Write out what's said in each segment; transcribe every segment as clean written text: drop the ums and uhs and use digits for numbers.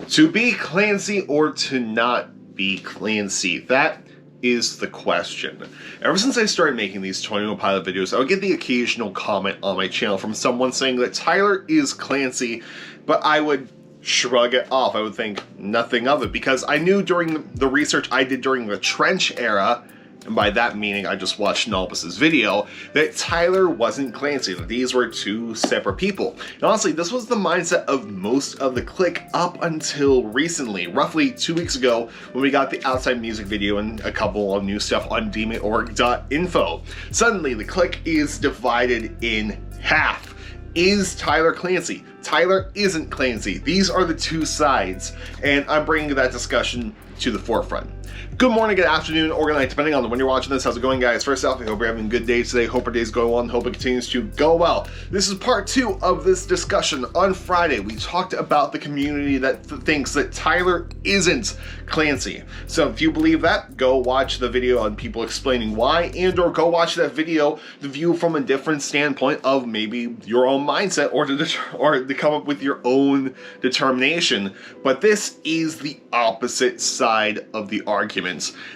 To be Clancy or to not be Clancy? That is the question. Ever since I started making these 21 pilot videos, I would get the occasional comment on my channel from someone saying that Tyler is Clancy, but I would shrug it off. I would think nothing of it because I knew during the research I did during the Trench era, and by that meaning I just watched Nalbus's video, that Tyler wasn't Clancy, that these were two separate people. And honestly, this was the mindset of most of the Clique up until recently, roughly 2 weeks ago, when we got the outside music video and a couple of new stuff on demonorg.info. Suddenly, the Clique is divided in half. Is Tyler Clancy? Tyler isn't Clancy. These are the two sides, and I'm bringing that discussion to the forefront. Good morning, good afternoon, or good night, depending on when you're watching this. How's it going, guys? First off, I hope you're having a good day today. Hope your day's going well and hope it continues to go well. This is part 2 of this discussion. On Friday, we talked about the community that thinks that Tyler isn't Clancy. So if you believe that, go watch the video on people explaining why, and or go watch that video to view from a different standpoint of maybe your own mindset or to come up with your own determination. But this is the opposite side of the argument.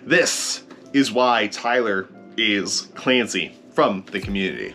This is why Tyler is Clancy from the community.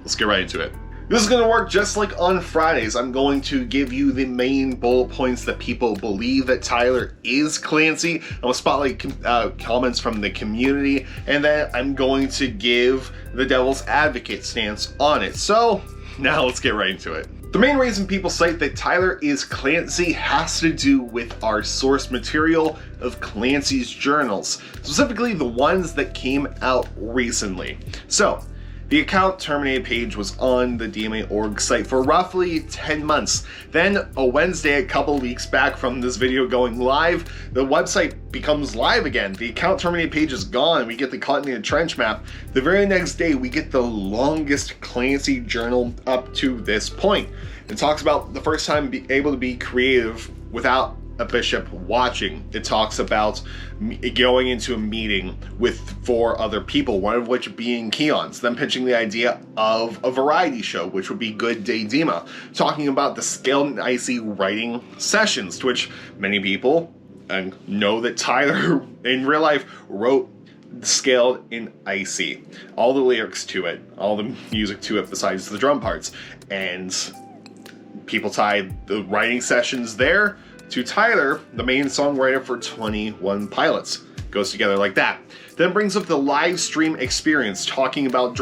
Let's get right into it. This is going to work just like on Fridays. I'm going to give you the main bullet points that people believe that Tyler is Clancy. I'm going to spotlight comments from the community, and then I'm going to give the devil's advocate stance on it. So now let's get right into it. The main reason people cite that Tyler is Clancy has to do with our source material of Clancy's journals, specifically the ones that came out recently. So, the account terminated page was on the DMA.org site for roughly 10 months. Then, a Wednesday, a couple weeks back from this video going live, the website becomes live again. The account terminated page is gone. We get the Continental Trench map. The very next day, we get the longest Clancy journal up to this point. It talks about the first time able to be creative without a bishop watching. It talks about going into a meeting with 4 other people, one of which being Keon's, then pitching the idea of a variety show, which would be Good Day Dima, talking about the Scaled and Icy writing sessions, to which many people know that Tyler in real life wrote Scaled and Icy, all the lyrics to it, all the music to it besides the drum parts, and people tied the writing sessions there to Tyler, the main songwriter for 21 Pilots. Goes together like that. Then brings up the live stream experience, talking about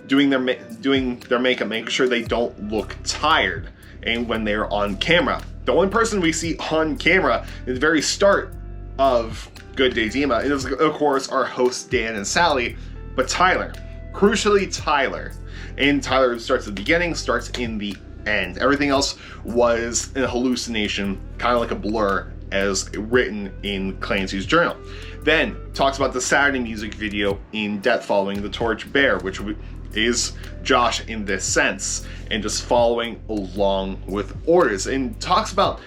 doing their makeup, making sure they don't look tired, and when they're on camera. The only person we see on camera at the very start of Good Day Dima is, of course, our hosts Dan and Sally, but Tyler. Crucially, Tyler. And Tyler starts at the beginning, starts in the end. Everything else was a hallucination, kind of like a blur, as written in Clancy's journal. Then talks about the Saturday music video in depth, following the Torch Bear, which is Josh in this sense, and just following along with orders, and talks about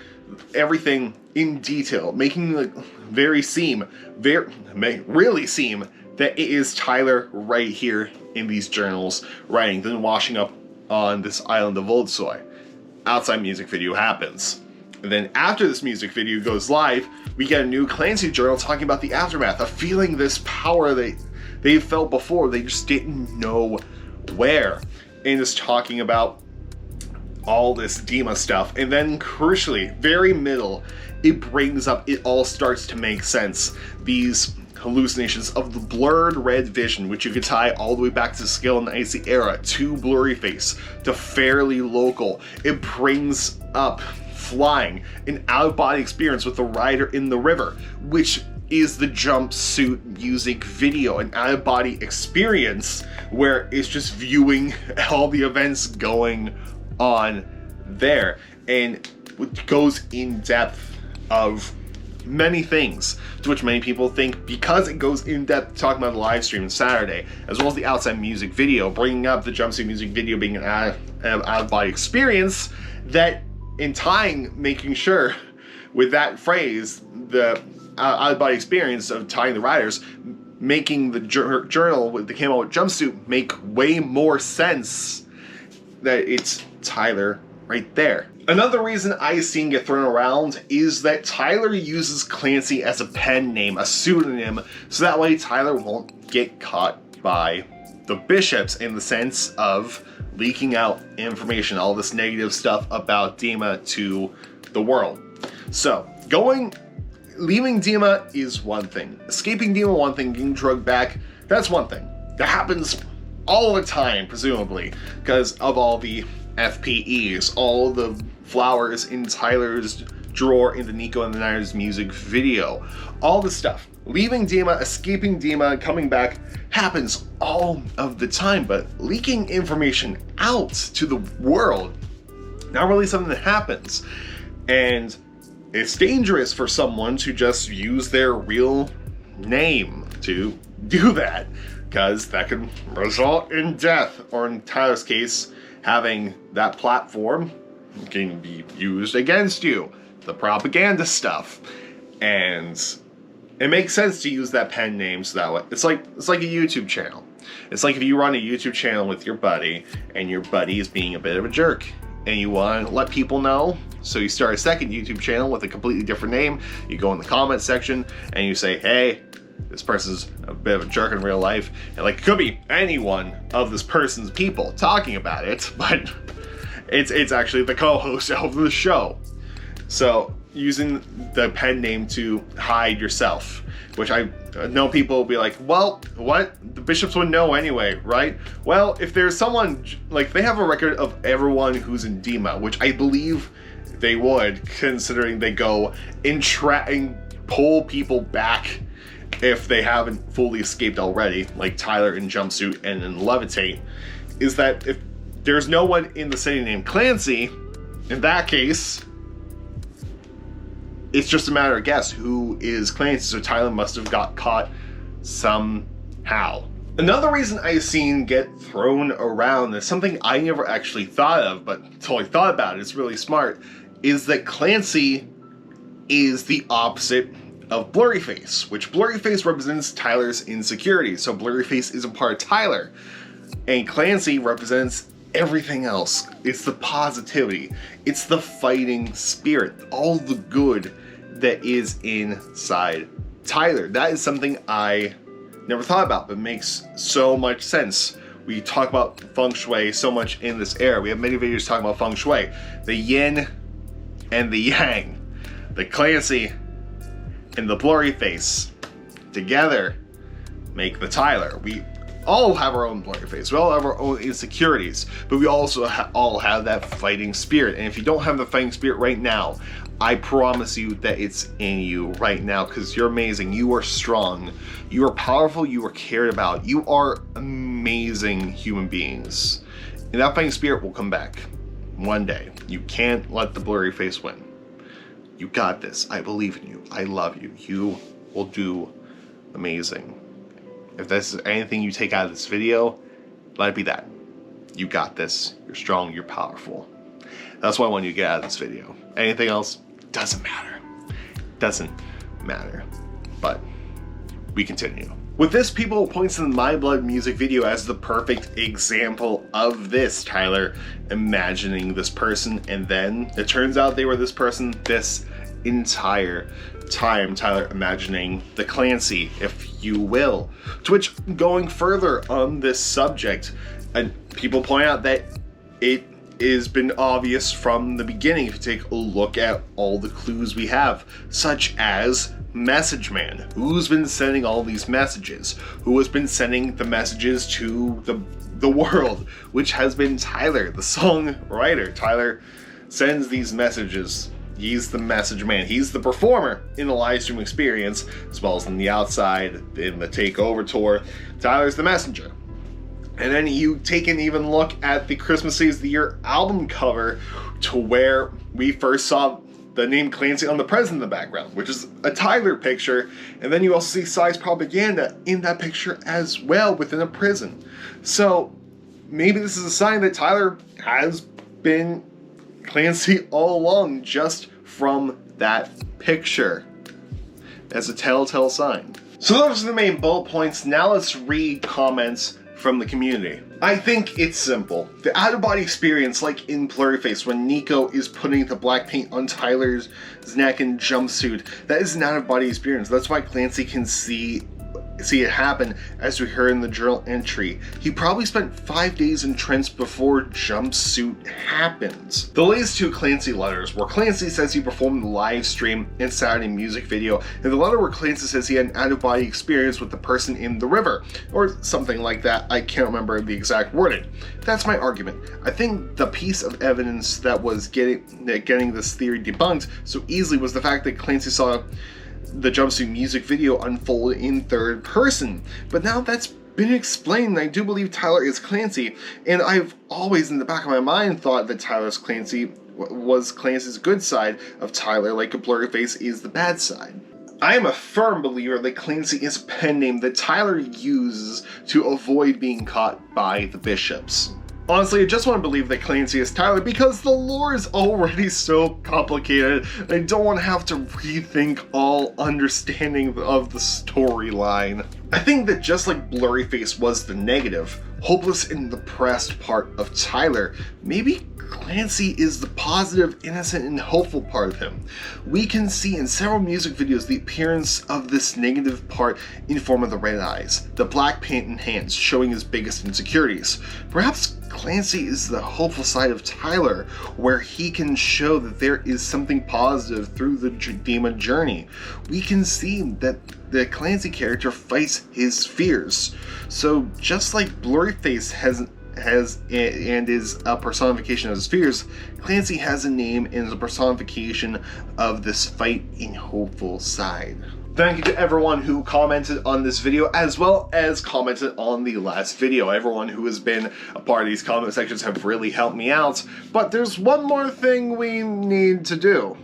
everything in detail, making it really seem that it is Tyler right here in these journals writing, then washing up on this island of Oldsoy. Outside music video happens. And then after this music video goes live, we get a new Clancy journal talking about the aftermath of feeling this power that they felt before, they just didn't know where. And just talking about all this Dima stuff. And then crucially, very middle, it brings up, it all starts to make sense. These hallucinations of the blurred red vision, which you could tie all the way back to Scale and Icy era, to Blurry Face, to Fairly Local. It brings up flying, an out-of-body experience with the rider in the river, which is the jumpsuit music video, an out-of-body experience where it's just viewing all the events going on there, and it goes in depth of many things, to which many people think, because it goes in depth talking about the live stream on Saturday, as well as the outside music video, bringing up the jumpsuit music video being an out-of-body experience, that in tying, making sure with that phrase, the out-of-body experience of tying the riders, making the journal with the camo jumpsuit make way more sense, that it's Tyler right there. Another reason I've seen get thrown around is that Tyler uses Clancy as a pen name, a pseudonym, so that way Tyler won't get caught by the bishops in the sense of leaking out information, all this negative stuff about Dima to the world. So, leaving Dima is one thing. Escaping Dima, one thing. Getting drugged back, that's one thing. That happens all the time, presumably, because of all the FPEs, all the flowers in Tyler's drawer in the Nico and the Niners music video. All this stuff. Leaving Dima, escaping Dima, coming back happens all of the time, but leaking information out to the world, not really something that happens. And it's dangerous for someone to just use their real name to do that, because that could result in death, or in Tyler's case, having that platform can be used against you. The propaganda stuff. And it makes sense to use that pen name so that way. It's like a YouTube channel. It's like if you run a YouTube channel with your buddy, and your buddy is being a bit of a jerk, and you want to let people know, so you start a second YouTube channel with a completely different name. You go in the comment section and you say, hey, this person's a bit of a jerk in real life, and like, it could be any one of this person's people talking about it, but it's actually the co-host of the show. So using the pen name to hide yourself, which I know people will be like, well, what? The bishops would know anyway, right? Well, if there's someone, like, they have a record of everyone who's in Dima, which I believe they would, considering they go and pull people back if they haven't fully escaped already, like Tyler in Jumpsuit and in Levitate, is that if there's no one in the city named Clancy, in that case, it's just a matter of guess who is Clancy, so Tyler must have got caught somehow. Another reason I've seen get thrown around is something I never actually thought of, but until I thought about it, it's really smart, is that Clancy is the opposite of Blurryface, which Blurryface represents Tyler's insecurity, so Blurryface isn't part of Tyler, and Clancy represents everything else. It's the positivity, it's the fighting spirit, all the good that is inside Tyler. That is something I never thought about, but makes so much sense. We talk about feng shui so much in this era. We have many videos talking about feng shui, the yin and the yang, the Clancy and the Blurryface together make the Tyler. We all have our own Blurryface. We all have our own insecurities, but we also all have that fighting spirit. And if you don't have the fighting spirit right now, I promise you that it's in you right now, because you're amazing. You are strong. You are powerful. You are cared about. You are amazing human beings. And that fighting spirit will come back one day. You can't let the Blurryface win. You got this. I believe in you. I love you. You will do amazing. If this is anything you take out of this video, let it be that. You got this. You're strong. You're powerful. That's what I want you to get out of this video. Anything else doesn't matter. Doesn't matter. But we continue. With this, people point to the My Blood music video as the perfect example of this. Tyler imagining this person, and then it turns out they were this person this entire time. Tyler imagining the Clancy, if you will. To which, going further on this subject, and people point out that it has been obvious from the beginning if you take a look at all the clues we have, such as Message Man. Who's been sending all these messages? Who has been sending the messages to the world? Which has been Tyler, the songwriter. Tyler sends these messages. He's the message man. He's the performer in the live stream experience, as well as in the outside, in the takeover tour. Tyler's the messenger. And then you take an even look at the Christmas Saves the Year album cover, to where we first saw the name Clancy on the present in the background, which is a Tyler picture. And then you also see Psy's propaganda in that picture as well, within a prison. So maybe this is a sign that Tyler has been Clancy all along, just from that picture, as a telltale sign. So those are the main bullet points. Now let's read comments from the community. I think it's simple. The out-of-body experience, like in Blurryface, when Nico is putting the black paint on Tyler's neck and jumpsuit, that is an out-of-body experience. That's why Clancy can see it happen, as we heard in the journal entry. He probably spent 5 days in trance before jumpsuit happens. The latest two Clancy letters, where Clancy says he performed the live stream and Saturday music video, and the letter where Clancy says he had an out-of-body experience with the person in the river, or something like that. I can't remember the exact wording. That's my argument. I think the piece of evidence that was getting this theory debunked so easily was the fact that Clancy saw the jumpsuit music video unfold in third person. But now that's been explained, I do believe Tyler is Clancy, and I've always in the back of my mind thought that Tyler's Clancy was Clancy's good side of Tyler, like a Blurryface is the bad side. I am a firm believer that Clancy is a pen name that Tyler uses to avoid being caught by the bishops. Honestly, I just want to believe that Clancy is Tyler because the lore is already so complicated. I don't want to have to rethink all understanding of the storyline. I think that just like Blurryface was the negative, hopeless and depressed part of Tyler, maybe Clancy is the positive, innocent, and hopeful part of him. We can see in several music videos the appearance of this negative part in form of the red eyes, the black paint and hands showing his biggest insecurities. Perhaps Clancy is the hopeful side of Tyler, where he can show that there is something positive through the demon journey. We can see that the Clancy character fights his fears. So just like Blurryface has and is a personification of his fears, Clancy has a name and is a personification of this fight and hopeful side. Thank you to everyone who commented on this video, as well as commented on the last video. Everyone who has been a part of these comment sections have really helped me out. But there's one more thing we need to do.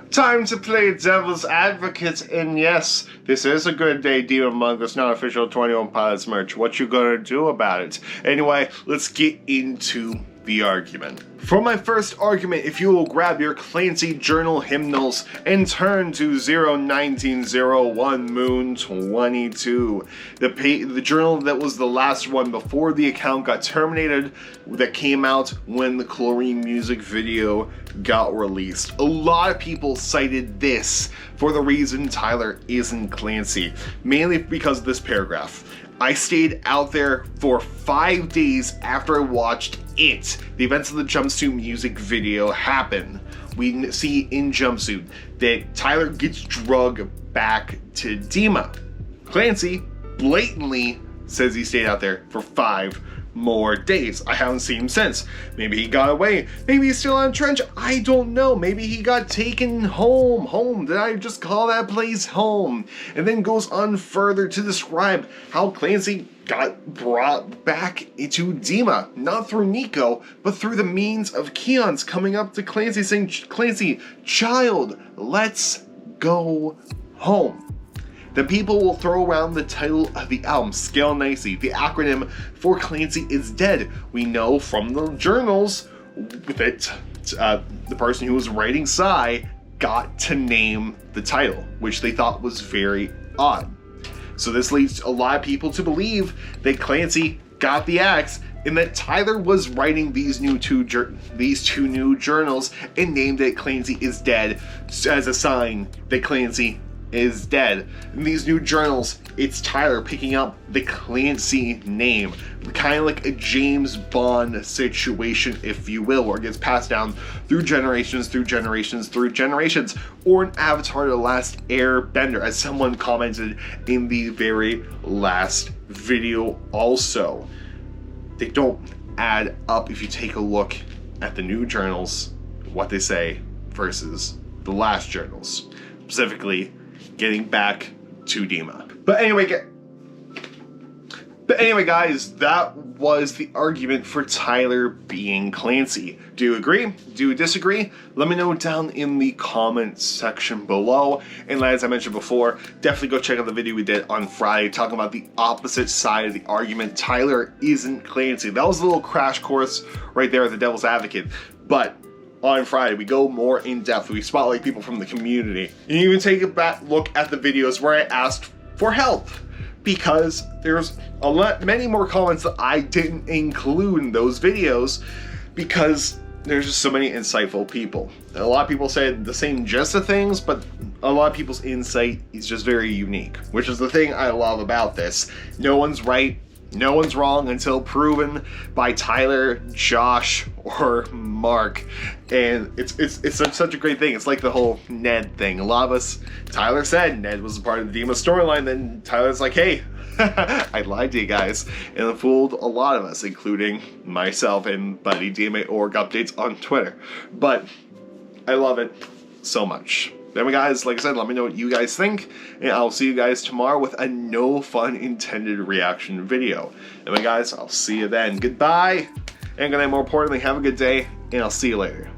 Time to play Devil's Advocate, and yes, this is a Good Day Demon Mug that's not official 21 Pilots merch. What you gonna do about it? Anyway, let's get into the argument. For my first argument, if you will grab your Clancy journal hymnals and turn to 01901 Moon 22, the journal that was the last one before the account got terminated, that came out when the Chlorine music video got released. A lot of people cited this for the reason Tyler isn't Clancy, mainly because of this paragraph. I stayed out there for 5 days after I watched it. The events of the jumpsuit music video happen. We see in Jumpsuit that Tyler gets drugged back to Dima. Clancy blatantly says he stayed out there for 5 more days. I haven't seen him since. Maybe he got away. Maybe he's still on trench. I don't know. Maybe he got taken home. Home. Did I just call that place home? And then goes on further to describe how Clancy got brought back into Dima, not through Nico, but through the means of Keon's coming up to Clancy saying, "Clancy, child, let's go home." The people will throw around the title of the album, Scale Nicely. The acronym for Clancy is dead. We know from the journals that the person who was writing Psy got to name the title, which they thought was very odd. So this leads a lot of people to believe that Clancy got the axe and that Tyler was writing these two new journals and named it Clancy is dead as a sign that Clancy is dead. In these new journals, it's Tyler picking up the Clancy name, kind of like a James Bond situation, if you will, where it gets passed down through generations, through generations, through generations, or an Avatar: The Last Airbender, as someone commented in the very last video also. They don't add up if you take a look at the new journals, what they say, versus the last journals, specifically getting back to Dima. But anyway, guys, that was the argument for Tyler being Clancy. Do you agree? Do you disagree? Let me know down in the comments section below. And as I mentioned before, definitely go check out the video we did on Friday talking about the opposite side of the argument. Tyler isn't Clancy. That was a little crash course right there at the Devil's Advocate. But on Friday, we go more in depth. We spotlight people from the community. And you even take a back look at the videos where I asked for help. because there's many more comments that I didn't include in those videos because there's just so many insightful people. A lot of people said the same gist of things, but a lot of people's insight is just very unique, which is the thing I love about this. No one's right, no one's wrong until proven by Tyler, Josh, or Mark. And it's such a great thing. It's like the whole Ned thing. A lot of us, Tyler said Ned was a part of the Dima storyline, then Tyler's like, hey, I lied to you guys, and it fooled a lot of us, including myself and Buddy DMA Org Updates on Twitter. But I love it so much. Anyway guys, like I said, let me know what you guys think, and I'll see you guys tomorrow with a no fun intended reaction video. Anyway guys, I'll see you then. Goodbye, and good night, more importantly, have a good day, and I'll see you later.